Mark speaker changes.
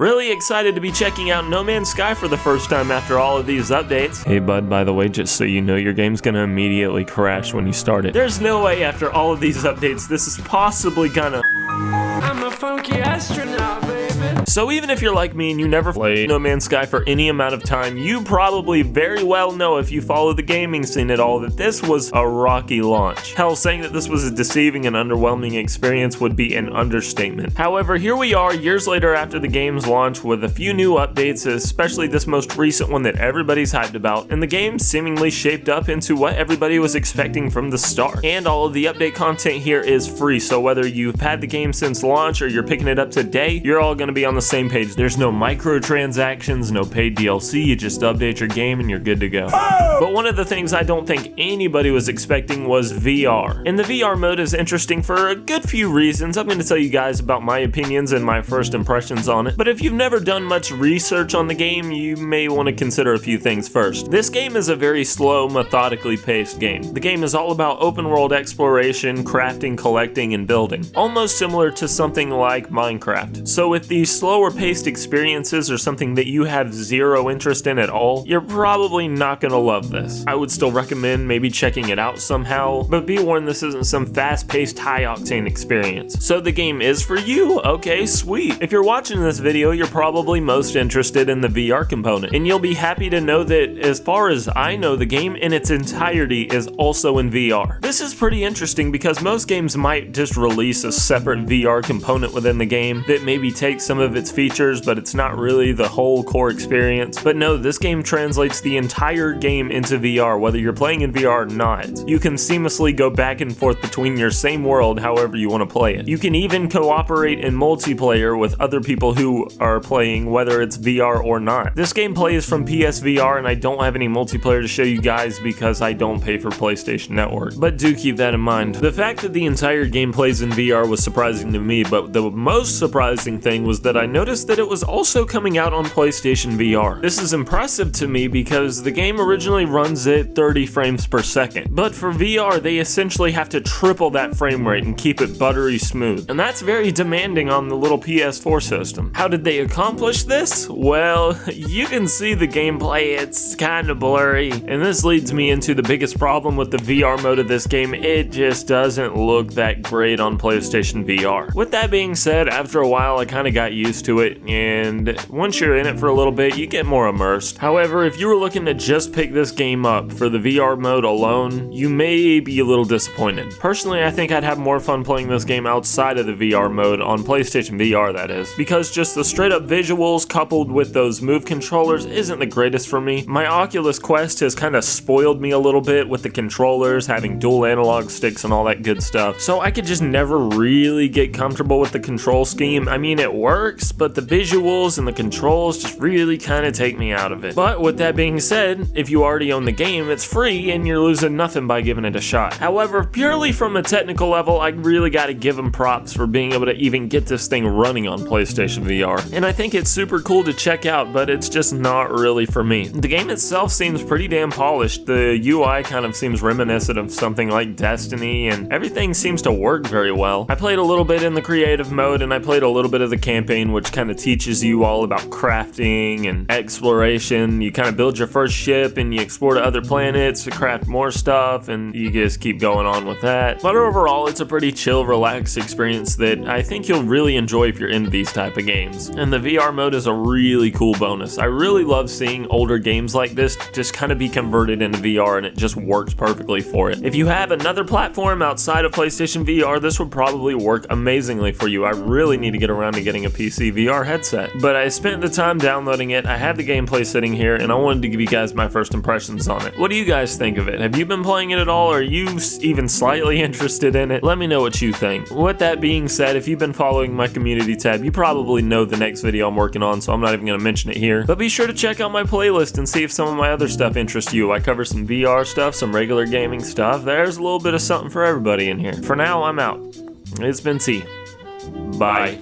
Speaker 1: Really excited to be checking out No Man's Sky for the first time after all of these updates. Hey bud, by the way, just so you know, your game's gonna immediately crash when you start it. There's no way after all of these updates this is possibly gonna... I'm a funky astronaut, baby. So even if you're like me and you never played No Man's Sky for any amount of time, you probably very well know, if you follow the gaming scene at all, that this was a rocky launch. Hell, saying that this was a deceiving and underwhelming experience would be an understatement. However, here we are years later after the game's launch with a few new updates, especially this most recent one that everybody's hyped about, and the game seemingly shaped up into what everybody was expecting from the start. And all of the update content here is free, so whether you've had the game since launch or you're picking it up today, you're all going to be on the same page. There's no microtransactions, no paid DLC, you just update your game and you're good to go. But one of the things I don't think anybody was expecting was VR. And the VR mode is interesting for a good few reasons. I'm going to tell you guys about my opinions and my first impressions on it. But if you've never done much research on the game, you may want to consider a few things first. This game is a very slow, methodically paced game. The game is all about open world exploration, crafting, collecting, and building. Almost similar to something like Minecraft. So if these slower paced experiences are something that you have zero interest in at all, you're probably not going to love this. I would still recommend maybe checking it out somehow, but be warned, this isn't some fast paced, high octane experience. So the game is for you? Okay, sweet. If you're watching this video, you're probably most interested in the VR component, and you'll be happy to know that as far as I know, the game in its entirety is also in VR. This is pretty interesting because most games might just release a separate VR component within the game that maybe takes some of its features, but it's not really the whole core experience. But no, this game translates the entire game into VR, whether you're playing in VR or not. You can seamlessly go back and forth between your same world however you want to play it. You can even cooperate in multiplayer with other people who are playing, whether it's VR or not. This game plays from PSVR, and I don't have any multiplayer to show you guys because I don't pay for PlayStation Network. But do keep that in mind. The fact that the entire game plays in VR was surprising to me, but the most surprising thing was that I noticed that it was also coming out on PlayStation VR. This is impressive to me because the game originally runs at 30 frames per second, but for VR they essentially have to triple that frame rate and keep it buttery smooth, and that's very demanding on the little PS4 system. How did they accomplish this? Well, you can see the gameplay, it's kinda blurry, and this leads me into the biggest problem with the VR mode of this game. It just doesn't look that great on PlayStation VR. With that being said, after a while I kinda got used to it, and once you're in it for a little bit, you get more immersed. However, if you were looking to just pick this game up for the VR mode alone, you may be a little disappointed. Personally, I think I'd have more fun playing this game outside of the VR mode, on PlayStation VR that is, because just the straight up visuals coupled with those Move controllers isn't the greatest for me. My Oculus Quest has kind of spoiled me a little bit with the controllers, having dual analog sticks and all that good stuff, so I could just never really get comfortable with the control scheme. I mean, it works, but the visuals and the controls just really kind of take me out of it. But with that being said, if you already own the game, it's free and you're losing nothing by giving it a shot. However, purely from a technical level, I really gotta give them props for being able to even get this thing running on PlayStation VR. And I think it's super cool to check out, but it's just not really for me. The game itself seems pretty damn polished. The UI kind of seems reminiscent of something like Destiny, and everything seems to work very well. I played a little bit in the creative mode, and I played a little bit of the campaign, which kind of teaches you all about crafting and exploration. You kind of build your first ship and you explore to other planets to craft more stuff, and you just keep going on with that. But overall, it's a pretty chill, relaxed experience that I think you'll really enjoy if you're into these type of games. And the VR mode is a really cool bonus. I really love seeing older games like this just kind of be converted into VR, and it just works perfectly for it. If you have another platform outside of PlayStation VR, this would probably work amazingly for you. I really need to get around to getting a PC VR headset, but I spent the time downloading it. I had the gameplay sitting here, and I wanted to give you guys my first impressions on it. What do you guys think of it? Have you been playing it at all? Are you even slightly interested in it? Let me know what you think. With that being said, if you've been following my community tab, you probably know the next video I'm working on, so I'm not even going to mention it here. But be sure to check out my playlist and see if some of my other stuff interests you. I cover some VR stuff, some regular gaming stuff. There's a little bit of something for everybody in here. For now, I'm out. It's been T. Bye.